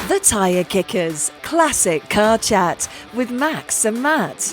The Tyre Kickers, classic car chat with Max and Matt.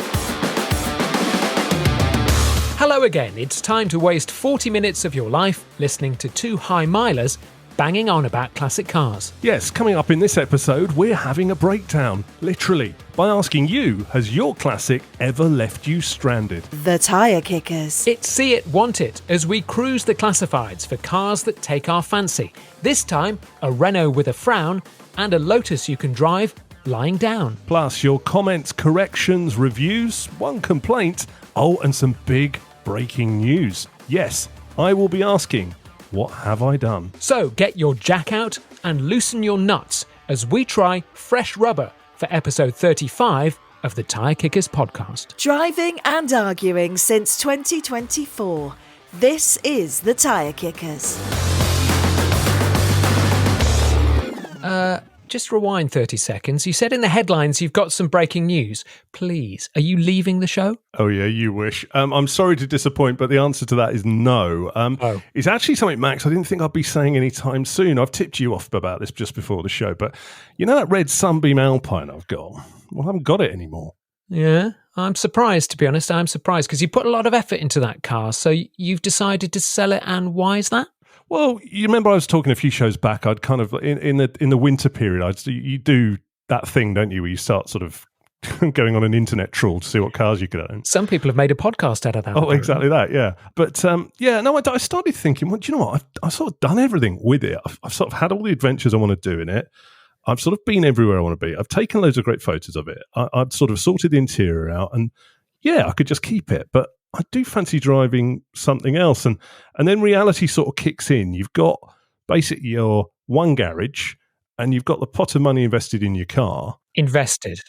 Hello again, it's time to waste 40 minutes of your life listening to two high-milers banging on about classic cars. Yes, coming up in this episode, we're having a breakdown, literally, by asking you, has your classic ever left you stranded? The Tyre Kickers. It's See It, Want It as we cruise the classifieds for cars that take our fancy. This time, a Renault with a frown and a Lotus you can drive lying down. Plus, your comments, corrections, reviews, one complaint, and some big breaking news. Yes, I will be asking, what have I done? So get your jack out and loosen your nuts as we try fresh rubber for episode 35 of the Tyre Kickers podcast. Driving and arguing since 2024. This is the Tyre Kickers. Just rewind 30 seconds. You said in the headlines you've got some breaking news. Please, are you leaving the show? Oh, yeah, you wish. I'm sorry to disappoint, but the answer to that is no. It's actually something, Max, I didn't think I'd be saying anytime soon. I've tipped you off about this just before the show, but you know that red Sunbeam Alpine I've got? Well, I haven't got it anymore. Yeah, I'm surprised, to be honest. I'm surprised because you put a lot of effort into that car, so you've decided to sell it, and why is that? Well, you remember I was talking a few shows back. I'd kind of in the winter period. You do that thing, don't you, where you start sort of going on an internet trawl to see what cars you could own. Some people have made a podcast out of that. Oh, exactly that. Yeah, but I started thinking, well, do you know what? I've sort of done everything with it. I've sort of had all the adventures I want to do in it. I've sort of been everywhere I want to be. I've taken loads of great photos of it. I've sort of sorted the interior out, and yeah, I could just keep it, but I do fancy driving something else. And then reality sort of kicks in. You've got basically your one garage and you've got the pot of money invested in your car. Invested.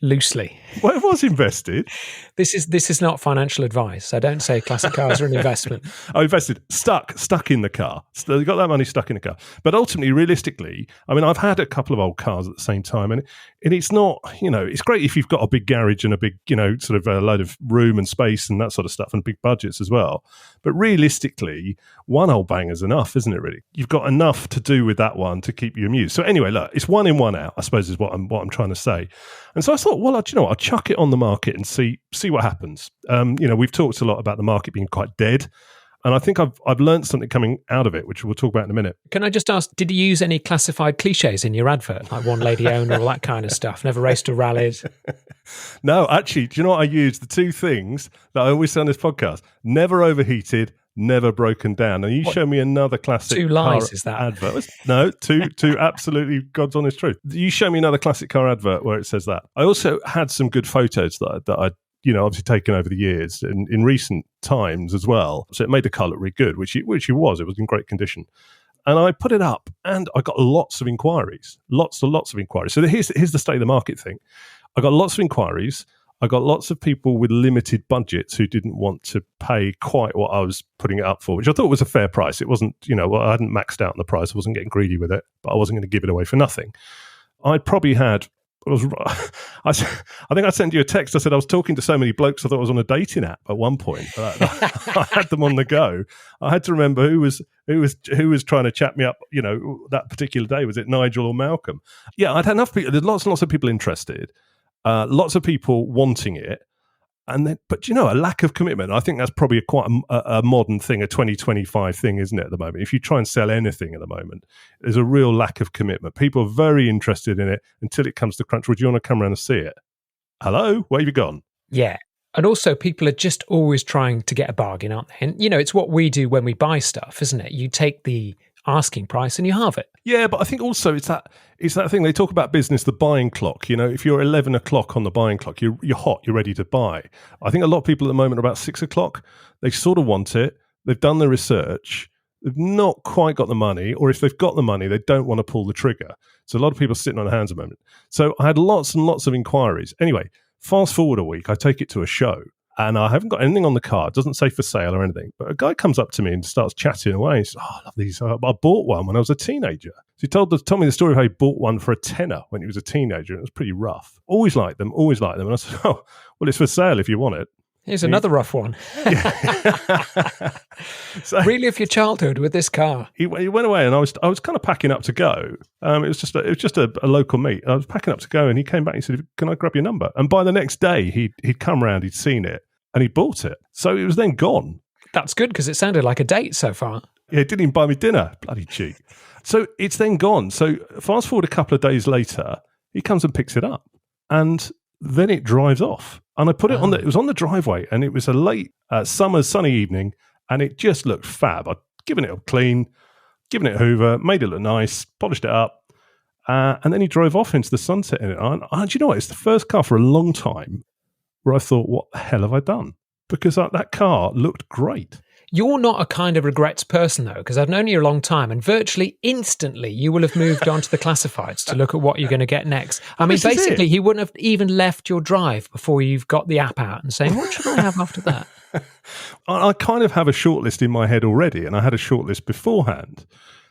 Loosely. Well, it was invested. This is not financial advice. I don't say classic cars are an investment. Invested. Stuck in the car. So you got that money stuck in the car. But ultimately, realistically, I mean, I've had a couple of old cars at the same time, and it's not, it's great if you've got a big garage and a big, sort of a load of room and space and that sort of stuff and big budgets as well. But realistically, one old banger's enough, isn't it, really? You've got enough to do with that one to keep you amused. So anyway, look, it's one in, one out, I suppose is what I'm trying to say. And so I thought, well, I'll chuck it on the market and see what happens. We've talked a lot about the market being quite dead, and I think I've learned something coming out of it, which we'll talk about in a minute. Can I just ask, did you use any classified cliches in your advert, like one lady owner, all that kind of stuff? Never raced or rallied? No, actually, do you know what I used? The two things that I always say on this podcast: never overheated, never broken down. And you show me another classic two lies, car is that? Advert. No, two absolutely God's honest truth. You show me another classic car advert where it says that. I also had some good photos that I'd obviously taken over the years in recent times as well. So it made the car look really good, which it was. It was in great condition. And I put it up and I got lots of inquiries, lots of inquiries. So here's the state of the market thing. I got lots of inquiries. I got lots of people with limited budgets who didn't want to pay quite what I was putting it up for, which I thought was a fair price. It wasn't, I hadn't maxed out on the price. I wasn't getting greedy with it, but I wasn't going to give it away for nothing. I probably had, I think I sent you a text. I said I was talking to so many blokes I thought I was on a dating app at one point. I had them on the go. I had to remember who was trying to chat me up, that particular day. Was it Nigel or Malcolm? Yeah, I'd had enough people. There's lots and lots of people interested. Lots of people wanting it, but a lack of commitment. I think that's probably quite a modern thing, a 2025 thing, isn't it? At the moment, if you try and sell anything at the moment, there's a real lack of commitment. People are very interested in it until it comes to crunch. Would you want to come around and see it? Hello, where have you gone? Yeah. And also, people are just always trying to get a bargain, aren't they? And, it's what we do when we buy stuff, isn't it? You take the asking price and you halve it. Yeah, but I think also it's that thing they talk about business, the buying clock. If you're 11 o'clock on the buying clock, you're hot, you're ready to buy. I think a lot of people at the moment are about 6 o'clock. They sort of want it. They've done the research. They've not quite got the money, or if they've got the money, they don't want to pull the trigger. So a lot of people are sitting on their hands at the moment. So I had lots and lots of inquiries. Anyway, fast forward a week, I take it to a show. And I haven't got anything on the car. It doesn't say for sale or anything. But a guy comes up to me and starts chatting away. He says, I love these. I bought one when I was a teenager. So he told me the story of how he bought one for a tenner when he was a teenager. And it was pretty rough. Always liked them. And I said, well, it's for sale if you want it. Here's another rough one. So Relive your childhood with this car. he went away, and I was kind of packing up to go. It was just a local meet. I was packing up to go, and he came back and he said, "Can I grab your number?" And by the next day, he'd come round, he'd seen it, and he bought it. So it was then gone. That's good because it sounded like a date so far. Yeah, he didn't even buy me dinner. Bloody cheek. So it's then gone. So fast forward a couple of days later, he comes and picks it up, and then it drives off. And I put it it was on the driveway, and it was a late summer sunny evening, and it just looked fab. I'd given it a clean, given it a hoover, made it look nice, polished it up, and then he drove off into the sunset in it. And do you know what? It's the first car for a long time where I thought, what the hell have I done? Because that car looked great. You're not a kind of regrets person, though, because I've known you a long time, and virtually instantly you will have moved on to the classifieds to look at what you're going to get next. I mean, basically, he wouldn't have even left your drive before you've got the app out and saying, what should I have after that? I kind of have a shortlist in my head already, and I had a shortlist beforehand.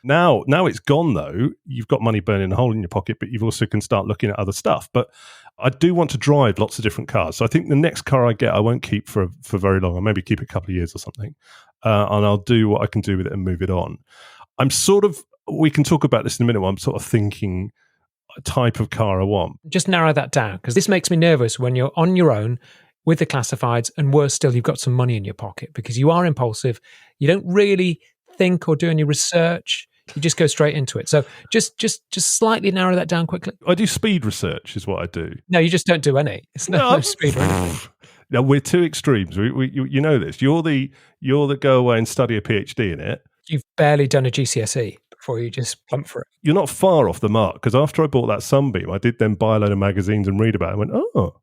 Now it's gone, though. You've got money burning a hole in your pocket, but you've also can start looking at other stuff. But I do want to drive lots of different cars. So I think the next car I get, I won't keep for very long. I'll maybe keep it a couple of years or something. And I'll do what I can do with it and move it on. We can talk about this in a minute. I'm sort of thinking a type of car I want. Just narrow that down, because this makes me nervous when you're on your own with the classifieds, and worse still, you've got some money in your pocket because you are impulsive. You don't really think or do any research. You just go straight into it. So just slightly narrow that down quickly. I do speed research is what I do. No, you just don't do any. It's no speed or anything. No, we're two extremes. You know this. You're the go away and study a PhD in it. You've barely done a GCSE before you just plump for it. You're not far off the mark, because after I bought that Sunbeam, I did then buy a load of magazines and read about it and went, oh,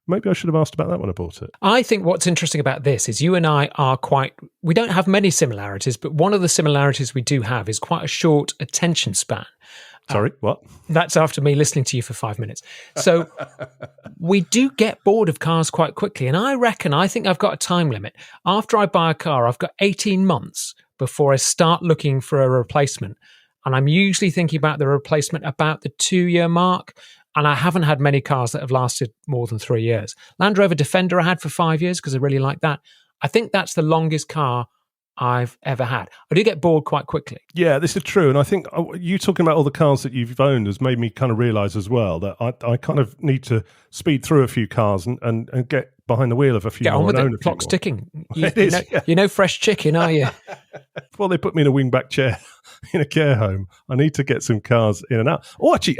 maybe I should have asked about that when I bought it. I think what's interesting about this is you and I we don't have many similarities, but one of the similarities we do have is quite a short attention span. Sorry, what? That's after me listening to you for 5 minutes. So we do get bored of cars quite quickly. And I think I've got a time limit. After I buy a car, I've got 18 months before I start looking for a replacement. And I'm usually thinking about the replacement about the 2-year mark. And I haven't had many cars that have lasted more than 3 years. Land Rover Defender I had for 5 years because I really like that. I think that's the longest car I've ever had. I do get bored quite quickly. Yeah, this is true. And I think you talking about all the cars that you've owned has made me kind of realise as well that I kind of need to speed through a few cars and get behind the wheel of a few. Get on with it. The clock's ticking. You're no fresh chicken, are you? Well, they put me in a wingback chair in a care home. I need to get some cars in and out. Oh, actually,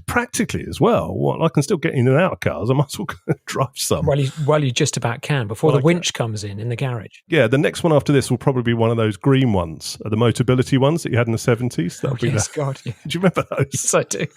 practically as well. Well, I can still get in and out of cars. I might as well drive some. Well, you just about can before the winch comes in the garage. Yeah, the next one after this will probably be one of those green ones, the Motability ones that you had in the 70s. God, yeah. Do you remember those? Yes, I do.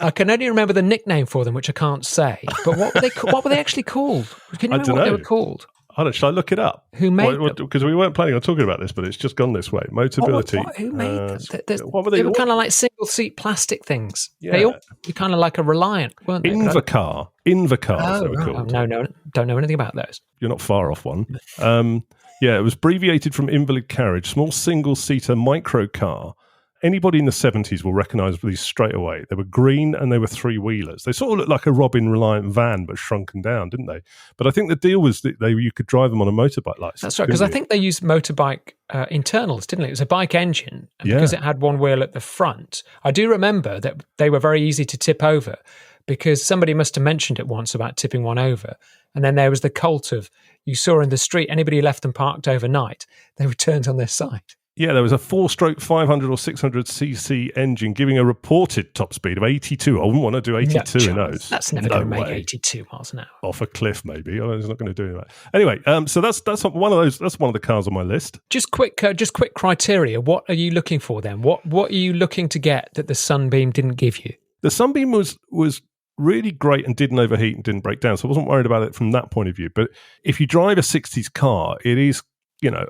I can only remember the nickname for them, which I can't say. But what were they actually called? Can you remember what they were called? Shall I look it up? Who made them? Because we weren't planning on talking about this, but it's just gone this way. Motability. Who made them? What were they? They were kind of like single-seat plastic things. Yeah. They all were kind of like a Reliant, weren't they? Invacar. Invacars, they were called. No, don't know anything about those. You're not far off one. Yeah, it was abbreviated from invalid carriage, small single-seater micro car. Anybody in the 70s will recognise these straight away. They were green and they were three-wheelers. They sort of looked like a Robin Reliant van, but shrunken down, didn't they? But I think the deal was that you could drive them on a motorbike license. That's right, because I think they used motorbike internals, didn't it? It was a bike engine, and because it had one wheel at the front. I do remember that they were very easy to tip over, because somebody must have mentioned it once about tipping one over. And then there was the cult of, you saw in the street, anybody who left them parked overnight, they were turned on their side. Yeah, there was a 4-stroke 500 or 600cc engine giving a reported top speed of 82. I wouldn't want to do 82 in those. That's never going to make 82 miles an hour. Off a cliff, maybe. Oh, it's not going to do that. Anyway, so that's one of those. That's one of the cars on my list. Just quick criteria. What are you looking for then? What are you looking to get that the Sunbeam didn't give you? The Sunbeam was really great and didn't overheat and didn't break down, so I wasn't worried about it from that point of view. But if you drive a 60s car, it is,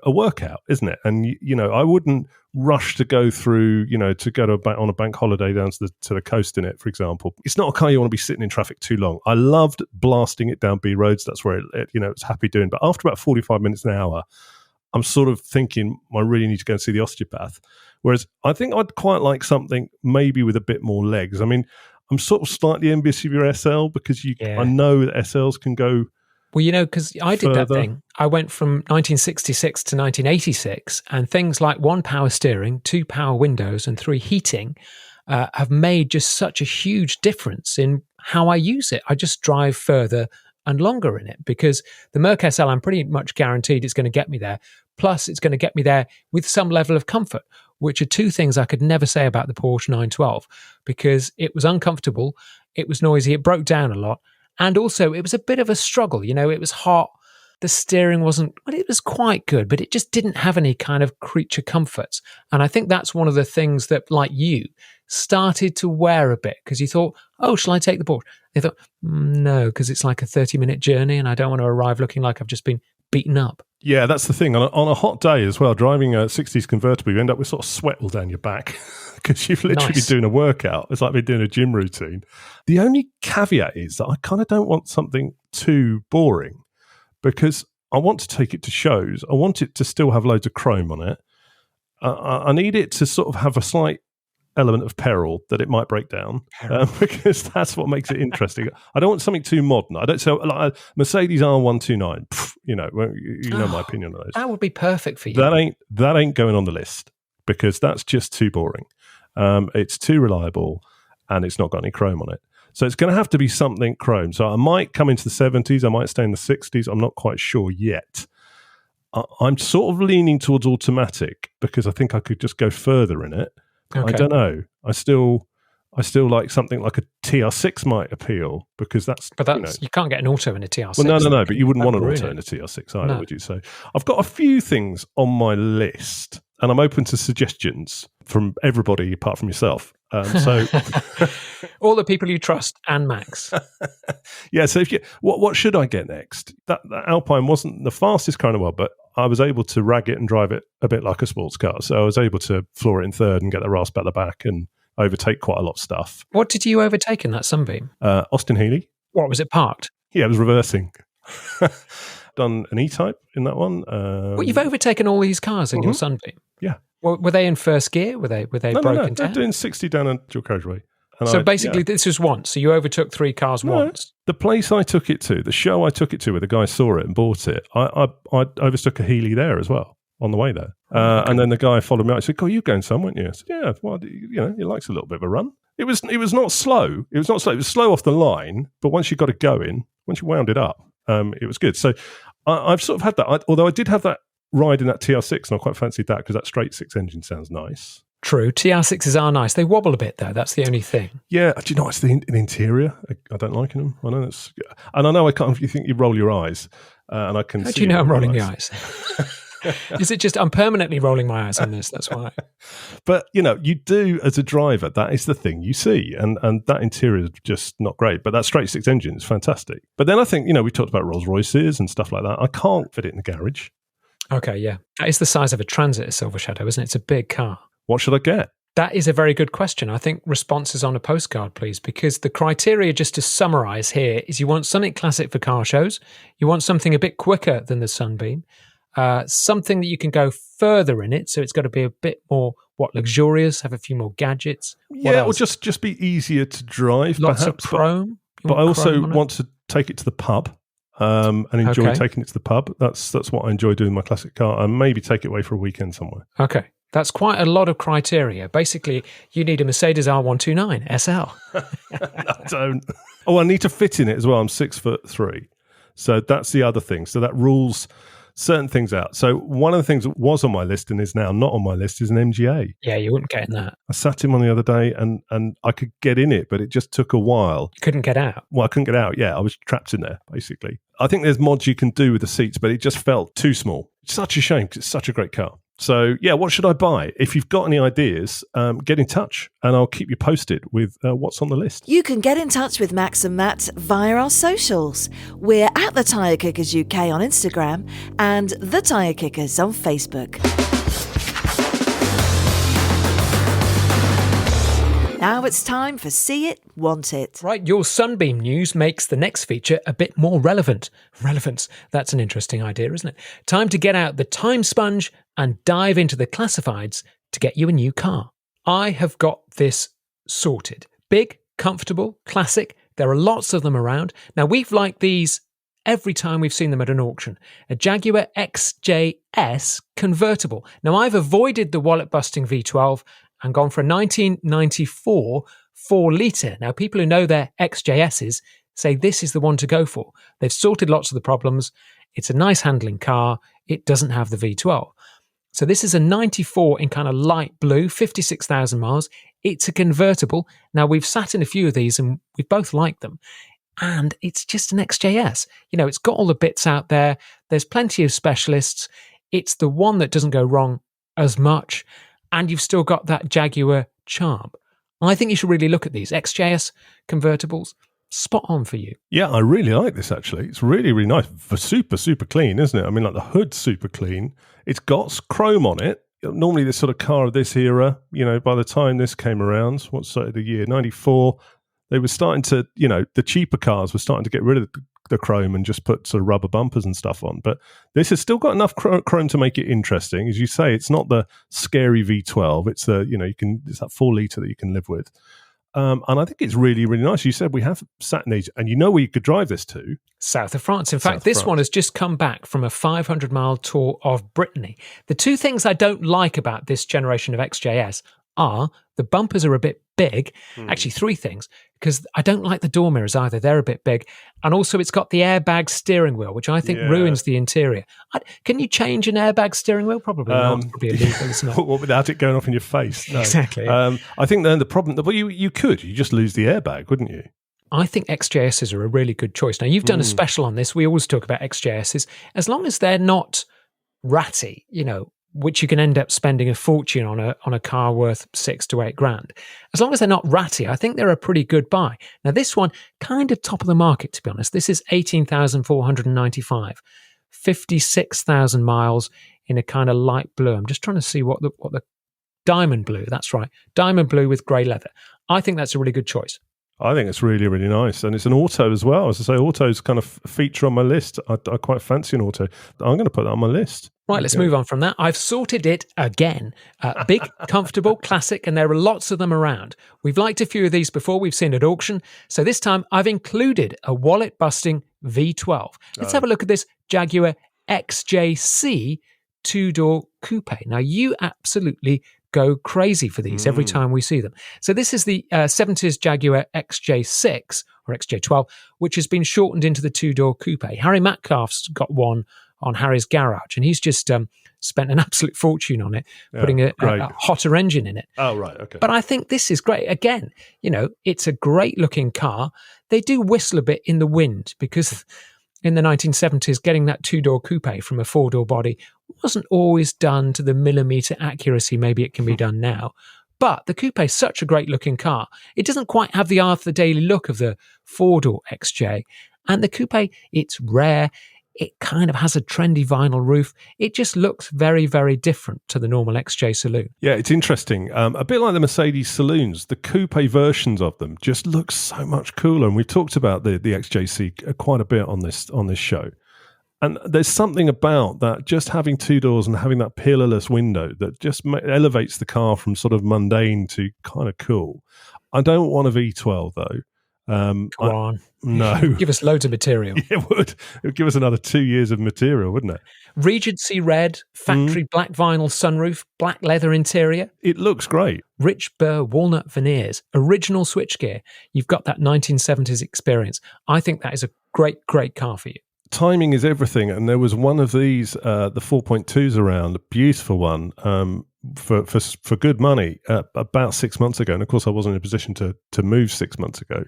a workout, isn't it? And I wouldn't rush to go through, to go on a bank holiday down to the coast in it, for example. It's not a car you want to be sitting in traffic too long. I loved blasting it down B roads. That's where it's happy doing. But after about 45 minutes an hour, I'm sort of thinking I really need to go and see the osteopath. Whereas I think I'd quite like something maybe with a bit more legs. I mean, I'm sort of slightly envious of your SL because I know that SLs can go Well, because I did that further. thing. I went from 1966 to 1986, and things like 1 power steering, 2 power windows, and 3 heating have made just such a huge difference in how I use it. I just drive further and longer in it because the Merc SL, I'm pretty much guaranteed it's going to get me there. Plus, it's going to get me there with some level of comfort, which are 2 things I could never say about the Porsche 912 because it was uncomfortable, it was noisy, it broke down a lot. And also, it was a bit of a struggle. It was hot. The steering wasn't, well, it was quite good, but it just didn't have any kind of creature comforts. And I think that's one of the things that, like you, started to wear a bit because you thought, oh, shall I take the Porsche? They thought, no, because it's like a 30-minute journey and I don't want to arrive looking like I've just been beaten up. Yeah, that's the thing. On a hot day as well, driving a 60s convertible, you end up with sort of sweat all down your back because you've literally been doing a workout. It's like been doing a gym routine. The only caveat is that I kind of don't want something too boring because I want to take it to shows. I want it to still have loads of chrome on it. I need it to sort of have a slight element of peril that it might break down because that's what makes it interesting. I don't want something too modern. I don't. So like a Mercedes R129. You know my opinion on those. That would be perfect for you. That ain't going on the list because that's just too boring. It's too reliable and it's not got any chrome on it. So it's going to have to be something chrome. So I might come into the 70s. I might stay in the 60s. I'm not quite sure yet. I'm sort of leaning towards automatic because I think I could just go further in it. Okay. I don't know. I still like something like a TR6 might appeal because that's. But you can't get an auto in a TR6. Well, no. But you wouldn't want an auto in a TR6 either, would you? So I've got a few things on my list, and I'm open to suggestions from everybody apart from yourself. So all the people you trust and Max. Yeah. So what should I get next? That Alpine wasn't the fastest car in the world, but I was able to rag it and drive it a bit like a sports car. So I was able to floor it in third and get the rasp at the back and overtake quite a lot of stuff. What did you overtake in that Sunbeam? Austin Healey. What, was it parked? Yeah, it was reversing. Done an E-Type in that one. Well, you've overtaken all these cars in your Sunbeam? Yeah. Well, were they in first gear? Were they broken down? No, they're doing 60 down a dual carriageway. So basically, this was once. So you overtook 3 cars once. The place I took it to, the show I took it to, where the guy saw it and bought it, I overtook a Healey there as well on the way there. Okay. And then the guy followed me out. He said, "Oh, you're going some, weren't you?" I said, "Yeah. Well, he likes a little bit of a run." It was not slow. It was not slow. It was slow off the line, but once you got it going, once you wound it up, it was good. So I've sort of had that. Although I did have that ride in that TR6, and I quite fancied that because that straight 6 engine sounds nice. True. TR6s are nice. They wobble a bit, though. That's the only thing. Yeah. Do you know it's the interior? I don't like them. I know that's, and I know I can't. You think you roll your eyes, and I can. How do you know I'm rolling the eyes? Is it just I'm permanently rolling my eyes on this? That's why. But you do as a driver. That is the thing you see, and that interior is just not great. But that straight 6 engine is fantastic. But then I think we talked about Rolls Royces and stuff like that. I can't fit it in the garage. Okay, yeah, that is the size of a Transit, a Silver Shadow, isn't it? It's a big car. What should I get? That is a very good question. I think responses on a postcard, please, because the criteria, just to summarise here, is you want something classic for car shows, you want something a bit quicker than the Sunbeam, something that you can go further in it, so it's got to be a bit more luxurious, have a few more gadgets. Yeah, or just be easier to drive. Lots perhaps, of chrome. But I also want to take it to the pub. And enjoy taking it to the pub. That's what I enjoy doing in my classic car, and maybe take it away for a weekend somewhere. Okay. That's quite a lot of criteria. Basically, you need a Mercedes R129 SL. I don't. Oh, I need to fit in it as well. I'm 6'3", so that's the other thing. So that rules certain things out. So one of the things that was on my list and is now not on my list is an MGA. Yeah, you wouldn't get in that. I sat in one the other day and I could get in it, but it just took a while. You couldn't get out? Well, I couldn't get out, yeah. I was trapped in there, basically. I think there's mods you can do with the seats, but it just felt too small. It's such a shame because it's such a great car. So, yeah, what should I buy? If you've got any ideas, get in touch and I'll keep you posted with what's on the list. You can get in touch with Max and Matt via our socials. We're at the Tyre Kickers UK on Instagram and the Tyre Kickers on Facebook. Now it's time for See It, Want It. Right, your Sunbeam news makes the next feature a bit more relevant. Relevance, that's an interesting idea, isn't it? Time to get out the time sponge and dive into the classifieds to get you a new car. I have got this sorted. Big, comfortable, classic. There are lots of them around. Now, we've liked these every time we've seen them at an auction. A Jaguar XJS convertible. Now, I've avoided the wallet-busting V12 and gone for a 1994 4-litre. Now, people who know their XJSs say this is the one to go for. They've sorted lots of the problems. It's a nice handling car. It doesn't have the V12. So this is a 94 in kind of light blue, 56,000 miles. It's a convertible. Now, we've sat in a few of these and we've both liked them. And it's just an XJS. You know, it's got all the bits out there. There's plenty of specialists. It's the one that doesn't go wrong as much. And you've still got that Jaguar charm. I think you should really look at these XJS convertibles. Spot on for you. Yeah, I really like this, actually. It's really, really nice. Super, super clean, isn't it? I mean, like the hood's super clean. It's got chrome on it. Normally this sort of car of this era, you know, by the time this came around, what's the year? 94, they were starting to, you know, the cheaper cars were starting to get rid of the chrome and just put sort of rubber bumpers and stuff on. But this has still got enough chrome to make it interesting. As you say, it's not the scary V12. It's the, you know, it's that 4-litre that you can live with. And I think it's really, really nice. You said we have sat in these, and you know where you could drive this to? South of France. In fact, this one has just come back from a 500-mile tour of Brittany. The two things I don't like about this generation of XJS are the bumpers are a bit big. Actually, three things, because I don't like the door mirrors either. They're a bit big. And also it's got the airbag steering wheel, which I think ruins the interior. Can you change an airbag steering wheel? Probably not. It's probably illegal. It's not. Without it going off in your face. No. Exactly. I think then the problem, well, you could. You just lose the airbag, wouldn't you? I think XJSs are a really good choice. Now, you've done a special on this. We always talk about XJSs. As long as they're not ratty, you know, which you can end up spending a fortune on a car worth 6 to 8 grand. As long as they're not ratty, I think they're a pretty good buy. Now, this one, kind of top of the market, to be honest. This is 18,495, 56,000 miles in a kind of light blue. I'm just trying to see what the diamond blue, that's right, diamond blue with grey leather. I think that's a really good choice. I think it's really, really nice. And it's an auto as well. As I say, autos kind of feature on my list. I quite fancy an auto. I'm going to put that on my list. Right, let's move on from that. I've sorted it again. Big, comfortable, classic, and there are lots of them around. We've liked a few of these before. We've seen at auction. So this time I've included a wallet-busting V12. Let's have a look at this Jaguar XJC 2-door coupe. Now, you absolutely go crazy for these every time we see them. So this is the 70s Jaguar XJ6 or XJ12, which has been shortened into the 2-door coupe. Harry Metcalf's got one on Harry's garage, and he's just spent an absolute fortune on it, putting a hotter engine in it. Oh, right, okay. But I think this is great. Again, you know, it's a great-looking car. They do whistle a bit in the wind because in the 1970s, getting that 2-door coupe from a 4-door body wasn't always done to the millimetre accuracy maybe it can be done now. But the coupe is such a great-looking car. It doesn't quite have the Arthur Daly look of the 4-door XJ. And the coupe, it's rare. It kind of has a trendy vinyl roof. It just looks very, very different to the normal XJ saloon. Yeah, it's interesting. A bit like the Mercedes saloons, the coupe versions of them just look so much cooler. And we've talked about the XJC quite a bit on this show. And there's something about that, just having 2 doors and having that pillarless window that just elevates the car from sort of mundane to kind of cool. I don't want a V12 though. Go on. No. Give us loads of material. It would. It would give us another 2 years of material, wouldn't it? Regency red, factory black vinyl sunroof, black leather interior. It looks great. Rich burr walnut veneers, original switchgear. You've got that 1970s experience. I think that is a great, great car for you. Timing is everything. And there was one of these, the 4.2s around, a beautiful one, for good money about 6 months ago. And of course, I wasn't in a position to move 6 months ago.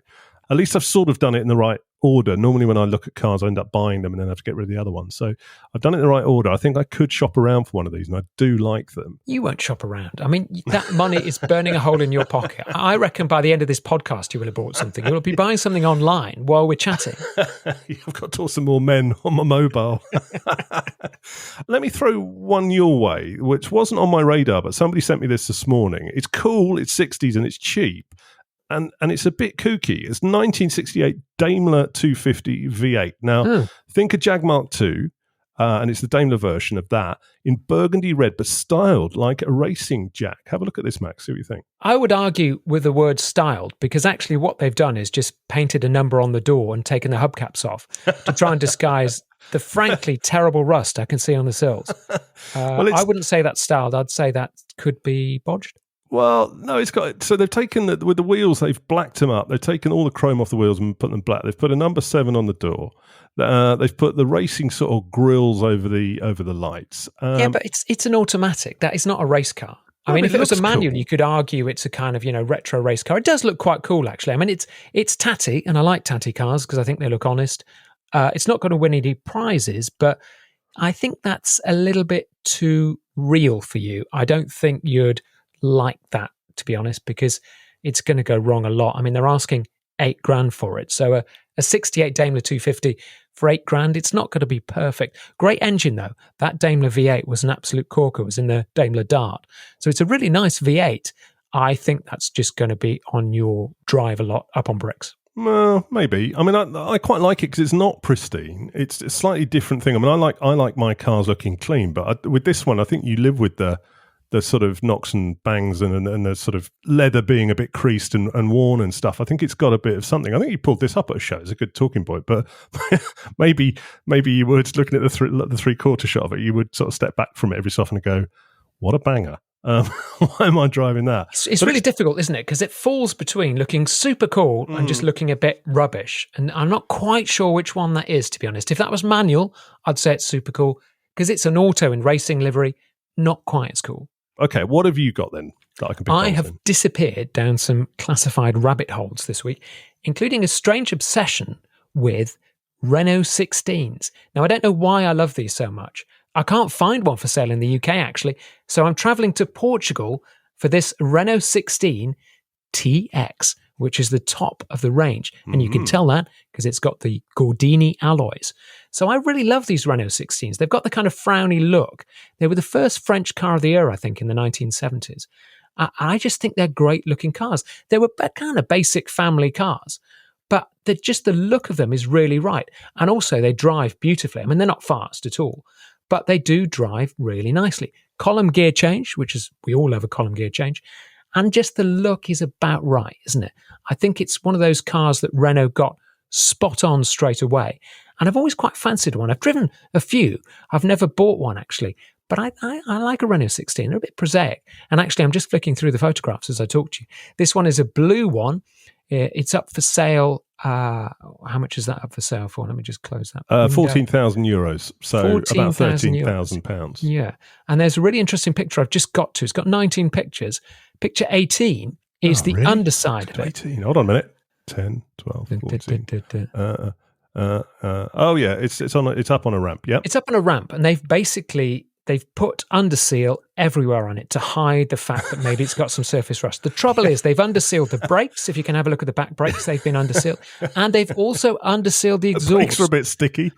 At least I've sort of done it in the right order. Normally when I look at cars, I end up buying them and then have to get rid of the other ones. So I've done it in the right order. I think I could shop around for one of these, and I do like them. You won't shop around. I mean, that money is burning a hole in your pocket. I reckon by the end of this podcast, you will have bought something. You'll be buying something online while we're chatting. I've got to talk some more men on my mobile. Let me throw one your way, which wasn't on my radar, but somebody sent me this morning. It's cool, it's 60s, and it's cheap. And it's a bit kooky. It's 1968 Daimler 250 V8. Now, think a Jag Mark II. and it's the Daimler version of that in burgundy red, but styled like a racing jack. Have a look at this, Max. See what you think. I would argue with the word styled, because actually what they've done is just painted a number on the door and taken the hubcaps off to try and disguise the frankly terrible rust I can see on the sills. I wouldn't say that's styled. I'd say that could be bodged. Well, no, it's got. So they've taken with the wheels, they've blacked them up. They've taken all the chrome off the wheels and put them black. They've put a number 7 on the door. They've put the racing sort of grills over the lights. Yeah, but it's an automatic. That is not a race car. I mean, if it was a manual, you could argue it's a kind of, retro race car. It does look quite cool, actually. I mean, it's tatty, and I like tatty cars because I think they look honest. It's not going to win any prizes, but I think that's a little bit too real for you. I don't think you'd like that, to be honest, because it's going to go wrong a lot. I mean, they're asking $8,000 for it. So a 68 Daimler 250 for $8,000, it's not going to be perfect. Great engine though. That Daimler V8 was an absolute corker. It was in the Daimler Dart. So it's a really nice V8. I think that's just going to be on your drive a lot up on bricks. Well, maybe. I mean, I quite like it because it's not pristine. It's a slightly different thing. I mean, I like my cars looking clean, but with this one, I think you live with the sort of knocks and bangs and the sort of leather being a bit creased and worn and stuff. I think it's got a bit of something. I think you pulled this up at a show. It's a good talking point, but maybe you would, looking at the three-quarter shot of it, you would sort of step back from it every so often and go, what a banger. Why am I driving that? It's really difficult, isn't it? Because it falls between looking super cool and just looking a bit rubbish. And I'm not quite sure which one that is, to be honest. If that was manual, I'd say it's super cool. Because it's an auto in racing livery, not quite as cool. Okay, what have you got then that I can pick I have disappeared down some classified rabbit holes this week, including a strange obsession with Renault 16s. Now, I don't know why I love these so much. I can't find one for sale in the UK, actually, so I'm travelling to Portugal for this Renault 16 TX, which is the top of the range. And you can tell that because it's got the Gordini alloys. So I really love these Renault 16s. They've got the kind of frowny look. They were the first French car of the year, I think, in the 1970s. I just think they're great looking cars. They were kind of basic family cars, but just the look of them is really right. And also they drive beautifully. I mean, they're not fast at all, but they do drive really nicely. Column gear change, which is, we all love a column gear change. And just the look is about right, isn't it? I think it's one of those cars that Renault got spot on straight away. And I've always quite fancied one. I've driven a few. I've never bought one, actually. But I like a Renault 16. They're a bit prosaic. And actually, I'm just flicking through the photographs as I talk to you. This one is a blue one. It's up for sale. How much is that up for sale for? Let me just close that. €14,000. So about £13,000. Yeah. And there's a really interesting picture I've just got to. It's got 19 pictures. Picture 18 is the underside of it. 18. Hold on a minute. 10, 12, 14. Oh yeah, it's up on a ramp. Yep. It's up on a ramp, and they've put underseal everywhere on it to hide the fact that maybe it's got some surface rust. The trouble is they've undersealed the brakes. If you can have a look at the back brakes, they've been undersealed, and they've also undersealed the exhaust. The brakes are a bit sticky.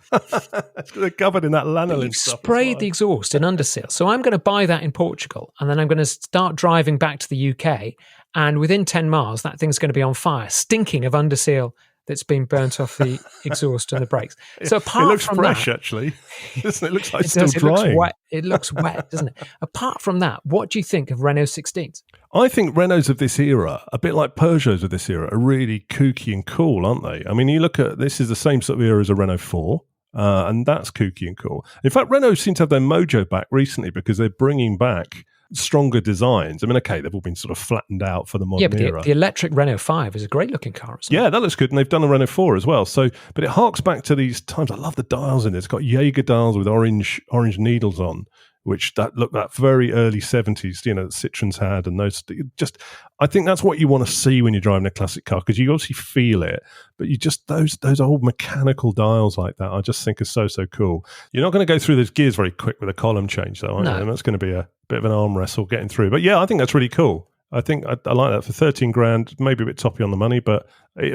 They're covered in that lanolin You've stuff. Sprayed the exhaust in underseal. So I'm going to buy that in Portugal, and then I'm going to start driving back to the UK, and within 10 miles, that thing's going to be on fire, stinking of underseal that's been burnt off the exhaust and the brakes. So apart it looks from fresh, that, actually. Doesn't it? Looks like it's it still drying. It looks wet, doesn't it? Apart from that, what do you think of Renault 16s? I think Renaults of this era, a bit like Peugeots of this era, are really kooky and cool, aren't they? I mean, you look at, this is the same sort of era as a Renault 4, and that's kooky and cool. In fact, Renault seem to have their mojo back recently because they're bringing back stronger designs. I mean, okay, they've all been sort of flattened out for the modern era. But the electric Renault 5 is a great looking car, isn't it? Yeah, that looks good, and they've done a Renault 4 as well. So, but it harks back to these times. I love the dials in it. It's got Jaeger dials with orange needles on, which that very early 70s, that Citroen's had, and those just, I think that's what you want to see when you're driving a classic car, because you obviously feel it, but you just, those old mechanical dials like that, I just think are so cool. You're not going to go through those gears very quick with a column change, though, are you? And that's going to be a bit of an arm wrestle getting through. But yeah, I think that's really cool. I think I like that for 13 grand, maybe a bit toppy on the money, but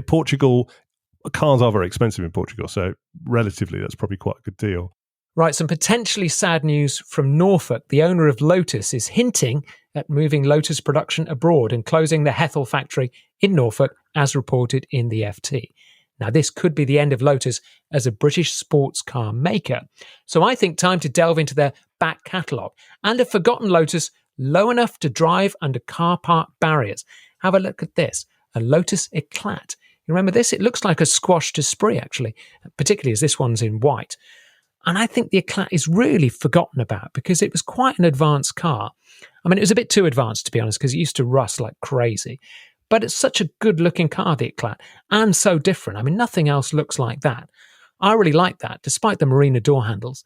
Portugal, cars are very expensive in Portugal, so relatively that's probably quite a good deal. Right, some potentially sad news from Norfolk. The owner of Lotus is hinting at moving Lotus production abroad and closing the Hethel factory in Norfolk, as reported in the FT. Now, this could be the end of Lotus as a British sports car maker. So I think time to delve into their back catalogue and a forgotten Lotus low enough to drive under car park barriers. Have a look at this, a Lotus Eclat. You remember this? It looks like a squashed Esprit, actually, particularly as this one's in white. And I think the Eclat is really forgotten about because it was quite an advanced car. I mean, it was a bit too advanced, to be honest, because it used to rust like crazy. But it's such a good-looking car, the Eclat, and so different. I mean, nothing else looks like that. I really like that, despite the Marina door handles.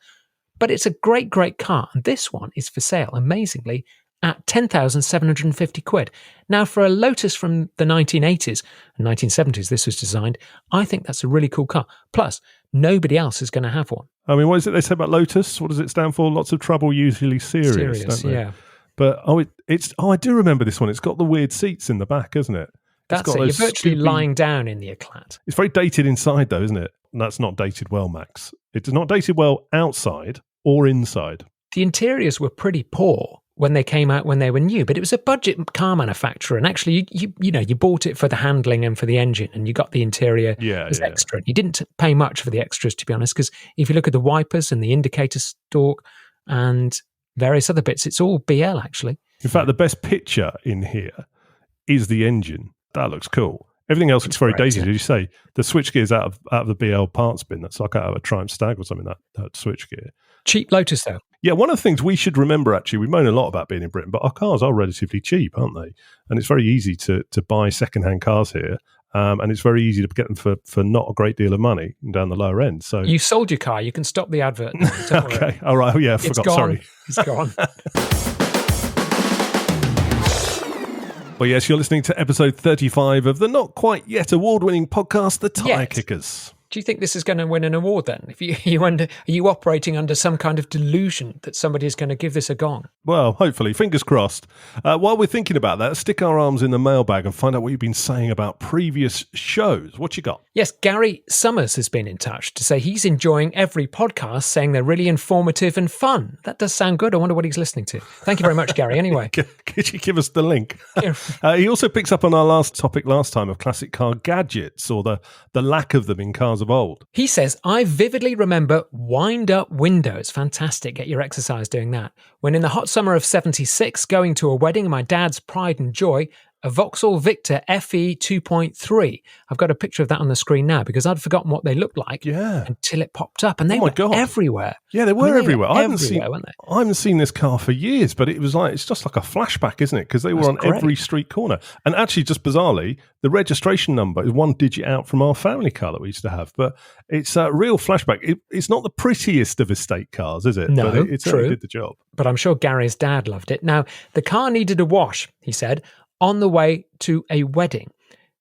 But it's a great, great car, and this one is for sale, amazingly, at 10,750 quid. Now, for a Lotus from the 1980s and 1970s, this was designed, I think that's a really cool car. Plus, nobody else is going to have one. I mean, what is it they say about Lotus? What does it stand for? Lots of trouble, usually serious, don't they? Yeah. But I do remember this one. It's got the weird seats in the back, isn't it? That's it. You're virtually lying down in the Eclat. It's very dated inside, though, isn't it? And that's not dated well, Max. It's not dated well outside or inside. The interiors were pretty poor when they came out when they were new, but it was a budget car manufacturer, and actually you bought it for the handling and for the engine, and you got the interior as extra. You didn't pay much for the extras, to be honest, because if you look at the wipers and the indicator stalk and various other bits, it's all BL, actually. In fact, the best picture in here is the engine. That looks cool. Everything else looks very dated. Did you say the switchgear's out of the BL parts bin? That's like out of a Triumph Stag or something, that switchgear. Cheap Lotus, though. Yeah, one of the things we should remember, actually, we moan a lot about being in Britain, but our cars are relatively cheap, aren't they? And it's very easy to buy second-hand cars here, and it's very easy to get them for not a great deal of money down the lower end. So you sold your car. You can stop the advert now. Okay, all right. Oh, yeah, I forgot. Sorry. It's gone. Well, yes, you're listening to episode 35 of the not quite yet award-winning podcast, The Tyre Kickers. Do you think this is going to win an award then? If are you operating under some kind of delusion that somebody is going to give this a gong? Well, hopefully, fingers crossed. While we're thinking about that, stick our arms in the mailbag and find out what you've been saying about previous shows. What you got? Yes, Gary Summers has been in touch to say he's enjoying every podcast, saying they're really informative and fun. That does sound good. I wonder what he's listening to. Thank you very much, Gary. Anyway. Could you give us the link? He also picks up on our last topic last time of classic car gadgets or the lack of them in cars of old. He says, I vividly remember wind-up windows. Fantastic. Get your exercise doing that. When in the hot summer of 76, going to a wedding, my dad's pride and joy, a Vauxhall Victor FE 2.3. I've got a picture of that on the screen now because I'd forgotten what they looked like until it popped up. And they were everywhere. Yeah, they were everywhere. I haven't seen this car for years, but it's just like a flashback, isn't it? Because they were on every street corner. And actually, just bizarrely, the registration number is one digit out from our family car that we used to have. But it's a real flashback. It's not the prettiest of estate cars, is it? No, but it true. did the job. But I'm sure Gary's dad loved it. Now, the car needed a wash, he said, on the way to a wedding.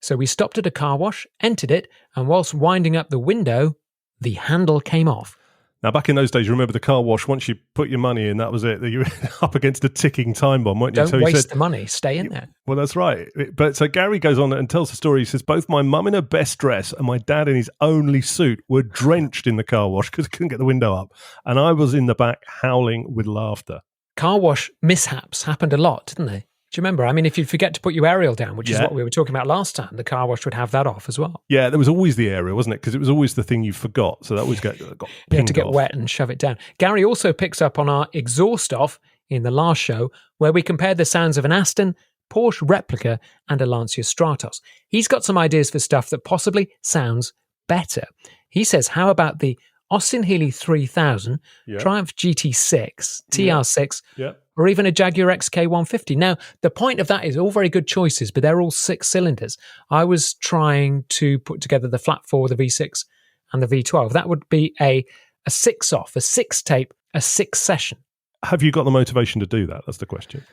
So we stopped at a car wash, entered it, and whilst winding up the window, the handle came off. Now, back in those days, you remember the car wash, once you put your money in, that was it. You were up against a ticking time bomb, weren't you? Don't waste the money. Stay in there. Well, that's right. But so Gary goes on and tells the story. He says, both my mum in her best dress and my dad in his only suit were drenched in the car wash because he couldn't get the window up. And I was in the back howling with laughter. Car wash mishaps happened a lot, didn't they? Do you remember? I mean, if you forget to put your aerial down, which is what we were talking about last time, the car wash would have that off as well. Yeah, there was always the aerial, wasn't it? Because it was always the thing you forgot. So that always got you had to get off. wet and shove it down. Gary also picks up on our exhaust off in the last show, where we compared the sounds of an Aston, Porsche Replica, and a Lancia Stratos. He's got some ideas for stuff that possibly sounds better. He says, how about the Austin Healey 3000, Triumph GT6, TR6, or even a Jaguar XK150. Now, the point of that is all very good choices, but they're all 6 cylinders. I was trying to put together the flat 4, the V6, and the V12. That would be a 6-off, a 6-tape, a 6-session. Have you got the motivation to do that? That's the question.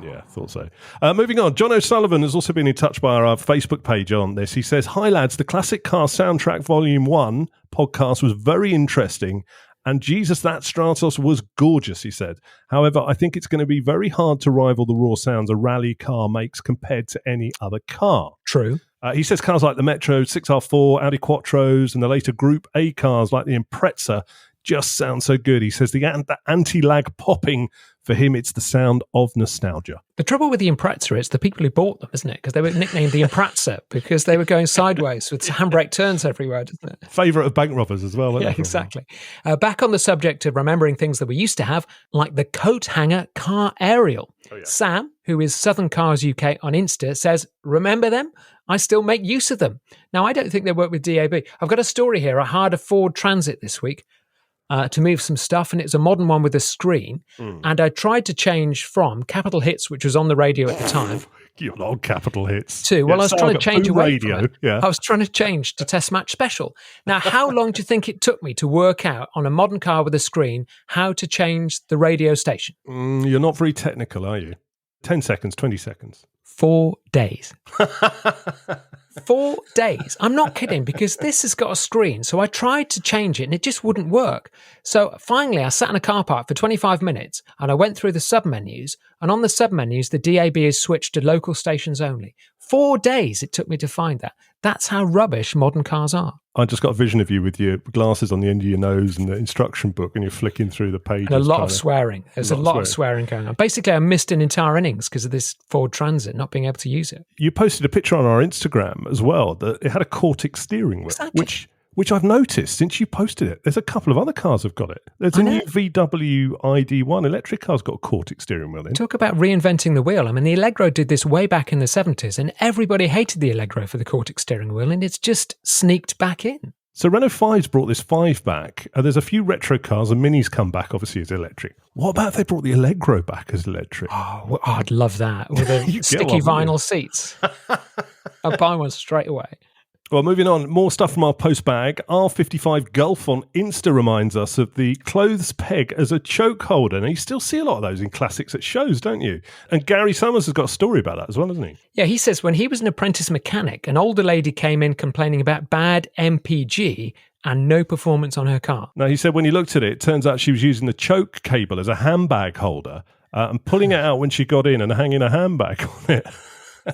Yeah, thought so. Moving on, John O'Sullivan has also been in touch by our Facebook page on this. He says, hi lads, the Classic Car Soundtrack Volume 1 podcast was very interesting, and Jesus, that Stratos was gorgeous, he said. However, I think it's going to be very hard to rival the raw sounds a rally car makes compared to any other car. True. He says cars like the Metro 6R4, Audi Quattros, and the later Group A cars like the Impreza just sound so good. He says the anti-lag popping For him, it's the sound of nostalgia. The trouble with the Impreza is the people who bought them, isn't it? Because they were nicknamed the Impreza because they were going sideways with handbrake turns everywhere, isn't it? Favourite of bank robbers as well. Yeah, exactly. Back on the subject of remembering things that we used to have, like the coat hanger car aerial. Oh, yeah. Sam, who is Southern Cars UK on Insta, says, remember them? I still make use of them. Now, I don't think they work with DAB. I've got a story here. I hired a Ford Transit this week to move some stuff, and it's a modern one with a screen. And I tried to change from Capital Hits, which was on the radio at the time. You're not Capital Hits. To, well, I was trying to change away radio. from it. Yeah. I was trying to change to Test Match Special. Now, how long do you think it took me to work out on a modern car with a screen how to change the radio station? You're not very technical, are you? 10 seconds, 20 seconds. 4 days. 4 days. I'm not kidding, because this has got a screen. So I tried to change it and it just wouldn't work. So finally, I sat in a car park for 25 minutes and I went through the sub-menus. And on the sub-menus, the DAB is switched to local stations only. 4 days it took me to find that. That's how rubbish modern cars are. I just got a vision of you with your glasses on the end of your nose and the instruction book, and you're flicking through the pages. And a lot of swearing. There's a lot of swearing going on. Basically, I missed an entire innings because of this Ford Transit not being able to use it. You posted a picture on our Instagram as well that it had a Cortex steering wheel, exactly. which I've noticed since you posted it. There's a couple of other cars have got it. There's a new VW ID1 electric car's got a Cortex steering wheel in. Talk about reinventing the wheel. I mean, the Allegro did this way back in the 70s, and everybody hated the Allegro for the Cortex steering wheel, and it's just sneaked back in. So Renault 5's brought this 5 back. There's a few retro cars, and Minis come back, obviously, as electric. What about if they brought the Allegro back as electric? Oh, well, I'd love that. With the sticky vinyl seats. I'd buy one straight away. Well, moving on, more stuff from our post bag. R55 Gulf on Insta reminds us of the clothes peg as a choke holder. And you still see a lot of those in classics at shows, don't you? And Gary Summers has got a story about that as well, hasn't he? Yeah, he says when he was an apprentice mechanic, an older lady came in complaining about bad MPG and no performance on her car. Now, he said when he looked at it, it turns out she was using the choke cable as a handbag holder and pulling it out when she got in and hanging a handbag on it.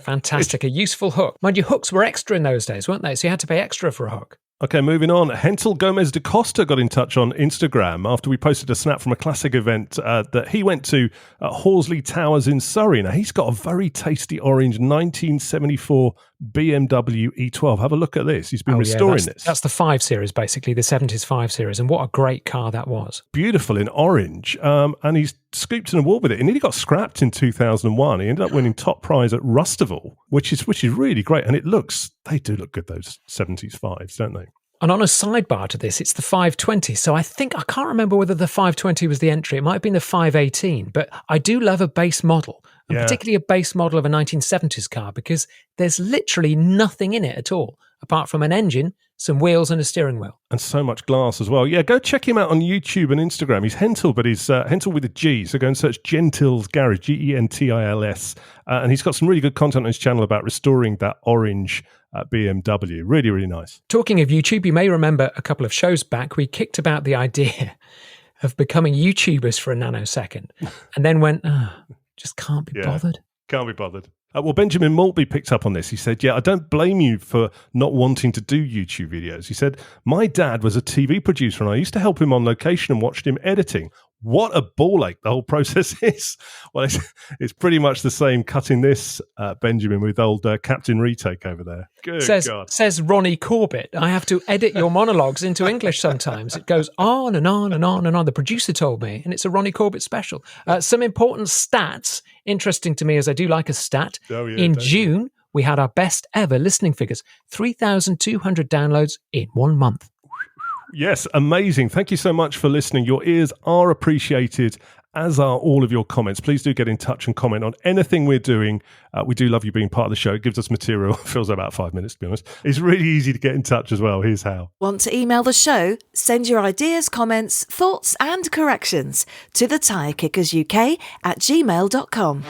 Fantastic. A useful hook. Mind you, hooks were extra in those days, weren't they? So you had to pay extra for a hook. Okay, moving on. Hensel Gomez da Costa got in touch on Instagram after we posted a snap from a classic event that he went to at Horsley Towers in Surrey. Now, he's got a very tasty orange 1974 BMW E12. Have a look at this. He's been restoring this. That's the 5 Series, basically, the 70s 5 Series. And what a great car that was. Beautiful in orange. And he's scooped an award with it. He nearly got scrapped in 2001. He ended up winning top prize at Rustival, which is really great. And they do look good, those 70s 5s, don't they? And on a sidebar to this, it's the 520. So I can't remember whether the 520 was the entry. It might have been the 518, but I do love a base model, and particularly a base model of a 1970s car, because there's literally nothing in it at all, apart from an engine, some wheels and a steering wheel. And so much glass as well. Yeah, go check him out on YouTube and Instagram. He's Hentel, but he's Hentel with a G. So go and search Gentil's Garage, Gentils. And he's got some really good content on his channel about restoring that orange BMW. Really, really nice. Talking of YouTube, you may remember a couple of shows back, we kicked about the idea of becoming YouTubers for a nanosecond and then went, just can't be bothered. Can't be bothered. Well, Benjamin Maltby picked up on this. He said, I don't blame you for not wanting to do YouTube videos. He said, my dad was a TV producer and I used to help him on location and watched him editing. What a ball ache the whole process is. Well, it's pretty much the same cutting this, Benjamin, with old Captain Retake over there. Good God. Says Ronnie Corbett, I have to edit your monologues into English sometimes. It goes on and on and on and on. The producer told me, and it's a Ronnie Corbett special. Some important stats, interesting to me as I do like a stat. In June, we had our best ever listening figures, 3,200 downloads in 1 month. Yes, amazing. Thank you so much for listening. Your ears are appreciated, as are all of your comments. Please do get in touch and comment on anything we're doing. We do love you being part of the show. It gives us material. It feels like about 5 minutes, to be honest. It's really easy to get in touch as well. Here's how. Want to email the show? Send your ideas, comments, thoughts and corrections to the Tyre Kickers UK at gmail.com.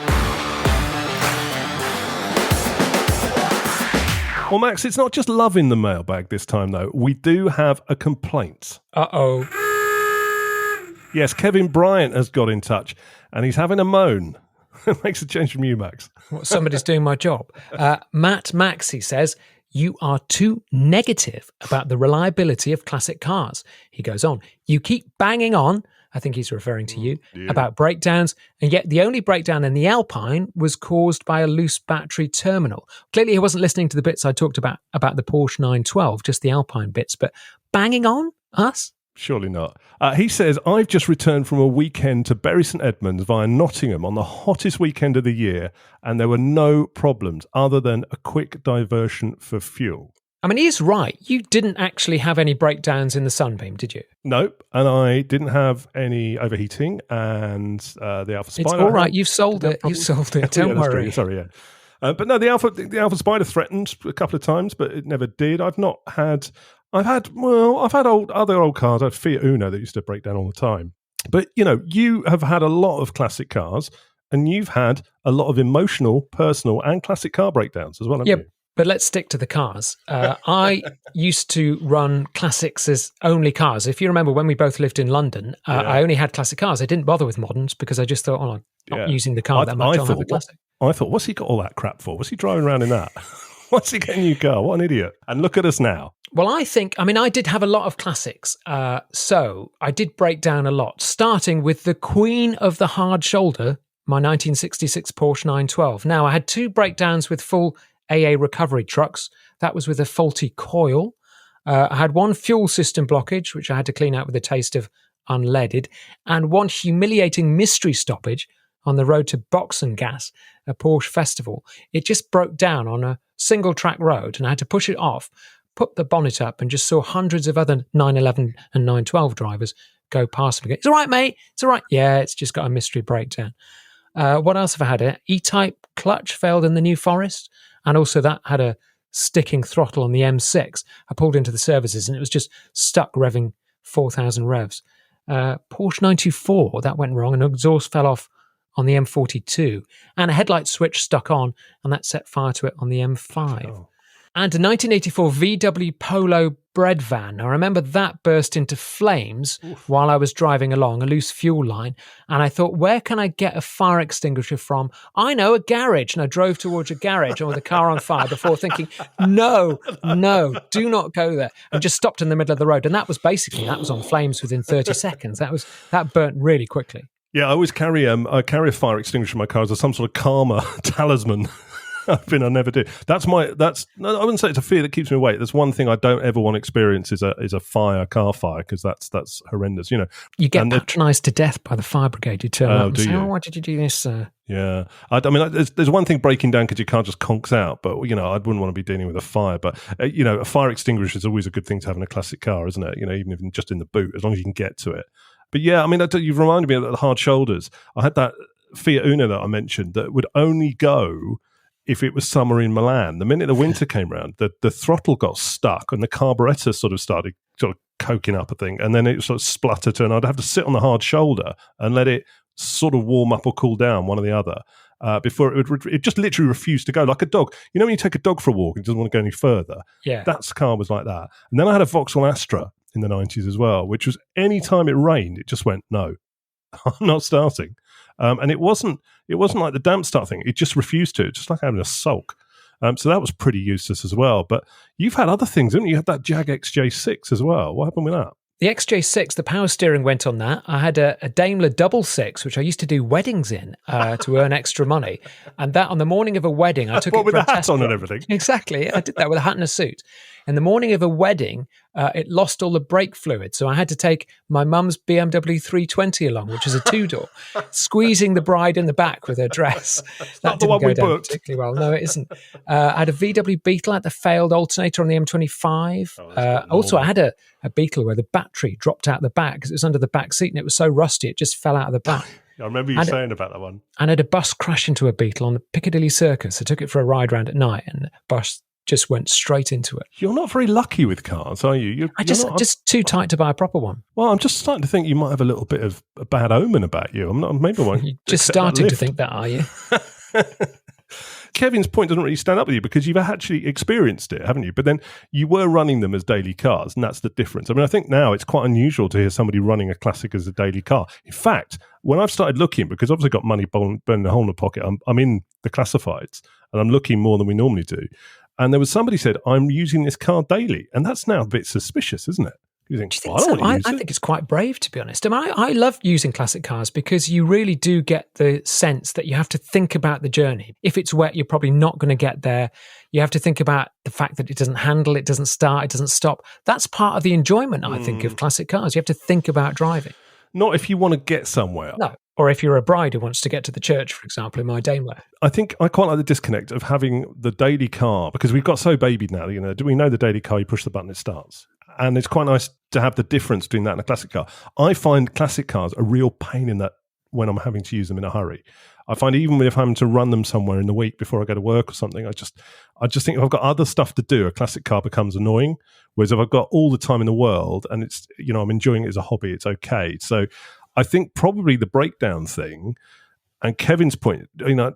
Well, Max, it's not just love in the mailbag this time, though. We do have a complaint. Uh-oh. Yes, Kevin Bryant has got in touch, and he's having a moan. It makes a change from you, Max. Well, somebody's doing my job. Matt Maxey says, you are too negative about the reliability of classic cars. He goes on, you keep banging on I think he's referring to you, Yeah. about breakdowns. And yet the only breakdown in the Alpine was caused by a loose battery terminal. Clearly he wasn't listening to the bits I talked about the Porsche 912, just the Alpine bits, but banging on us? Surely not. He says, I've just returned from a weekend to Bury St Edmunds via Nottingham on the hottest weekend of the year, and there were no problems other than a quick diversion for fuel. I mean, he's right. You didn't actually have any breakdowns in the Sunbeam, did you? Nope. And I didn't have any overheating, and the Alpha Spider. It's all right. You've sold it. You've sold it. Don't worry. Sorry, yeah. But no, the Alpha Spider threatened a couple of times, but it never did. I've had other old cars. I had Fiat Uno that used to break down all the time. But, you have had a lot of classic cars, and you've had a lot of emotional, personal, and classic car breakdowns as well, haven't you? But let's stick to the cars. I used to run classics as only cars. If you remember when we both lived in London, I only had classic cars. I didn't bother with moderns because I just thought, I'm not using the car that much. I'll have a classic. I thought, what's he got all that crap for? What's he driving around in that? What's he getting a new car? What an idiot. And look at us now. Well, I did have a lot of classics. So I did break down a lot, starting with the queen of the hard shoulder, my 1966 Porsche 912. Now, I had 2 breakdowns with full AA recovery trucks. That was with a faulty coil. I had 1 fuel system blockage, which I had to clean out with a taste of unleaded, and 1 humiliating mystery stoppage on the road to Boxengasse, a Porsche festival. It just broke down on a single track road, and I had to push it off, put the bonnet up, and just saw hundreds of other 911 and 912 drivers go past me. It's all right, mate. It's all right. Yeah, it's just got a mystery breakdown. What else have I had? E-type clutch failed in the New Forest. And also that had a sticking throttle on the M6. I pulled into the services and it was just stuck revving 4,000 revs. Porsche 924, that went wrong, and an exhaust fell off on the M42. And a headlight switch stuck on, and that set fire to it on the M5. Oh. And a 1984 VW Polo bread van. I remember that burst into flames while I was driving along, a loose fuel line. And I thought, where can I get a fire extinguisher from? I know, a garage. And I drove towards a garage with the car on fire before thinking, no, do not go there. And just stopped in the middle of the road. And that was on flames within 30 seconds. That burnt really quickly. Yeah, I always carry a fire extinguisher in my car as some sort of karma talisman. I never do. I wouldn't say it's a fear that keeps me awake. There's one thing I don't ever want to experience is a car fire, because that's horrendous. You get patronised to death by the fire brigade. You turn up and say, why did you do this, sir? Yeah. There's one thing breaking down because your car just conks out, but, I wouldn't want to be dealing with a fire. But, a fire extinguisher is always a good thing to have in a classic car, isn't it? Even if just in the boot, as long as you can get to it. But yeah, you've reminded me of the hard shoulders. I had that Fiat Uno that I mentioned that would only go if it was summer in Milan. The minute the winter came around, the throttle got stuck and the carburettor sort of started coking up a thing, and then it sort of spluttered, and I'd have to sit on the hard shoulder and let it sort of warm up or cool down, one or the other, before it just literally refused to go, like a dog. When you take a dog for a walk and it doesn't want to go any further? Yeah. That car was like that. And then I had a Vauxhall Astra in the 90s as well, which was any time it rained, it just went, no, I'm not starting. And it wasn't like the damp start thing. It just refused to. It's just like having a sulk. So that was pretty useless as well. But you've had other things, haven't you? You had that Jag XJ6 as well. What happened with that? The XJ6, the power steering went on that. I had a Daimler Double Six, which I used to do weddings in to earn extra money. And that on the morning of a wedding, I took it with for a hat on and everything. Exactly. I did that with a hat and a suit. And the morning of a wedding, it lost all the brake fluid. So I had to take my mum's BMW 320 along, which is a 2-door, squeezing the bride in the back with her dress. That didn't go down particularly well. No, it isn't. I had a VW Beetle, had the failed alternator on the M25. Also, I had a Beetle where the battery dropped out the back because it was under the back seat and it was so rusty it just fell out of the back. I remember you saying about that one. And I had a bus crash into a Beetle on the Piccadilly Circus. I took it for a ride round at night and the bus just went straight into it. You're not very lucky with cars, are you? I'm just too tight to buy a proper one. Well, I'm just starting to think you might have a little bit of a bad omen about you. Maybe I won't. You're just starting to think that, are you? Kevin's point doesn't really stand up with you because you've actually experienced it, haven't you? But then you were running them as daily cars, and that's the difference. I think now it's quite unusual to hear somebody running a classic as a daily car. In fact, when I've started looking, because obviously I've got money burning a hole in the pocket, I'm in the classifieds, and I'm looking more than we normally do. And there was somebody said, I'm using this car daily. And that's now a bit suspicious, isn't it? You think, Do you think well, I so? don't want to use I it. think it's quite brave, to be honest. I mean, I love using classic cars because you really do get the sense that you have to think about the journey. If it's wet, you're probably not going to get there. You have to think about the fact that it doesn't handle, it doesn't start, it doesn't stop. That's part of the enjoyment, I think, of classic cars. You have to think about driving. Not if you want to get somewhere. No. Or if you're a bride who wants to get to the church, for example, in my Daimler. I think I quite like the disconnect of having the daily car, because we've got so babied now, do we know the daily car, you push the button, it starts. And it's quite nice to have the difference between that and a classic car. I find classic cars a real pain in that when I'm having to use them in a hurry. I find even if I'm having to run them somewhere in the week before I go to work or something, I just think if I've got other stuff to do, a classic car becomes annoying. Whereas if I've got all the time in the world and it's, I'm enjoying it as a hobby, it's okay. So I think probably the breakdown thing, and Kevin's point,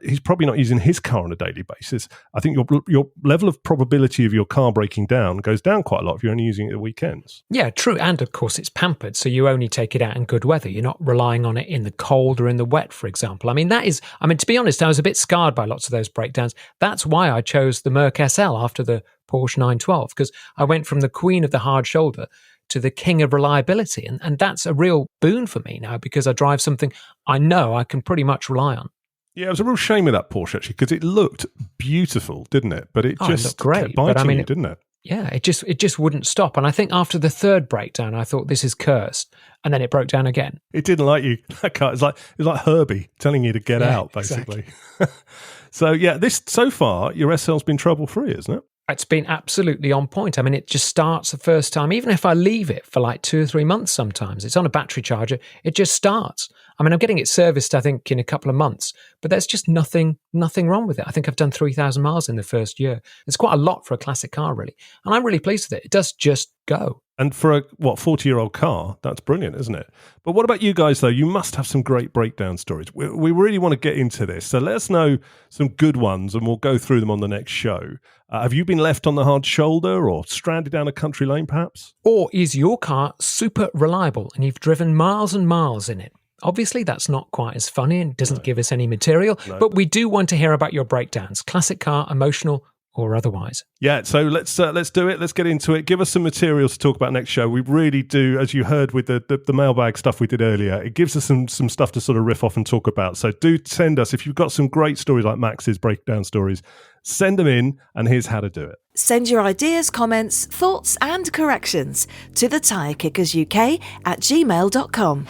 he's probably not using his car on a daily basis. I think your level of probability of your car breaking down goes down quite a lot if you're only using it at weekends. Yeah, true. And of course, it's pampered, so you only take it out in good weather. You're not relying on it in the cold or in the wet, for example. To be honest, I was a bit scarred by lots of those breakdowns. That's why I chose the Merc SL after the Porsche 912, because I went from the queen of the hard shoulder to the king of reliability. And that's a real boon for me now, because I drive something I know I can pretty much rely on. Yeah, it was a real shame with that Porsche, actually, because it looked beautiful, didn't it? But it just great, kept biting you, didn't it? Yeah, it just wouldn't stop. And I think after the third breakdown, I thought, this is cursed. And then it broke down again. It didn't like you. That car, it was like Herbie telling you to get out, basically. Exactly. So, yeah, so far, your SL's been trouble-free, isn't it? It's been absolutely on point. I mean, it just starts the first time. Even if I leave it for like 2 or 3 months sometimes, it's on a battery charger, it just starts. I mean, I'm getting it serviced, I think, in a couple of months, but there's just nothing wrong with it. I think I've done 3,000 miles in the first year. It's quite a lot for a classic car, really. And I'm really pleased with it. It does just go. And for a 40-year-old car, that's brilliant, isn't it? But what about you guys, though? You must have some great breakdown stories. We really want to get into this. So let us know some good ones, and we'll go through them on the next show. Have you been left on the hard shoulder or stranded down a country lane, perhaps? Or is your car super reliable and you've driven miles and miles in it? Obviously, that's not quite as funny and doesn't give us any material, but we do want to hear about your breakdowns, classic car, emotional, or otherwise. Yeah, so let's do it. Let's get into it. Give us some materials to talk about next show. We really do, as you heard with the mailbag stuff we did earlier, it gives us some stuff to sort of riff off and talk about. So do send us, if you've got some great stories like Max's breakdown stories, send them in, and here's how to do it. Send your ideas, comments, thoughts and corrections to the Tyre Kickers UK at gmail.com.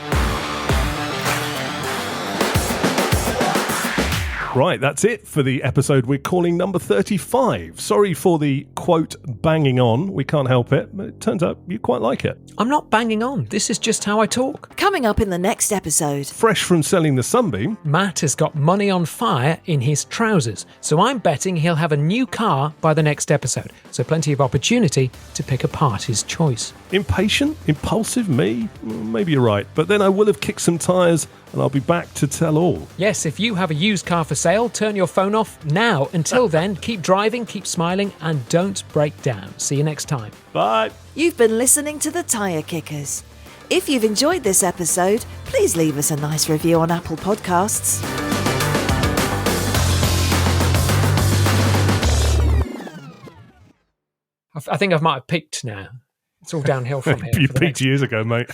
Right, that's it for the episode we're calling number 35. Sorry for the, quote, banging on. We can't help it, but it turns out you quite like it. I'm not banging on. This is just how I talk. Coming up in the next episode. Fresh from selling the Sunbeam, Matt has got money on fire in his trousers, so I'm betting he'll have a new car by the next episode. So plenty of opportunity to pick apart his choice. Impatient? Impulsive? Me? Maybe you're right. But then I will have kicked some tyres and I'll be back to tell all. Yes, if you have a used car for sale, turn your phone off now. Until then, keep driving, keep smiling, and don't break down. See you next time. Bye. You've been listening to the Tyre Kickers. If you've enjoyed this episode, please leave us a nice review on Apple Podcasts. I think I might have peaked now. It's all downhill from here. You peaked years ago, mate.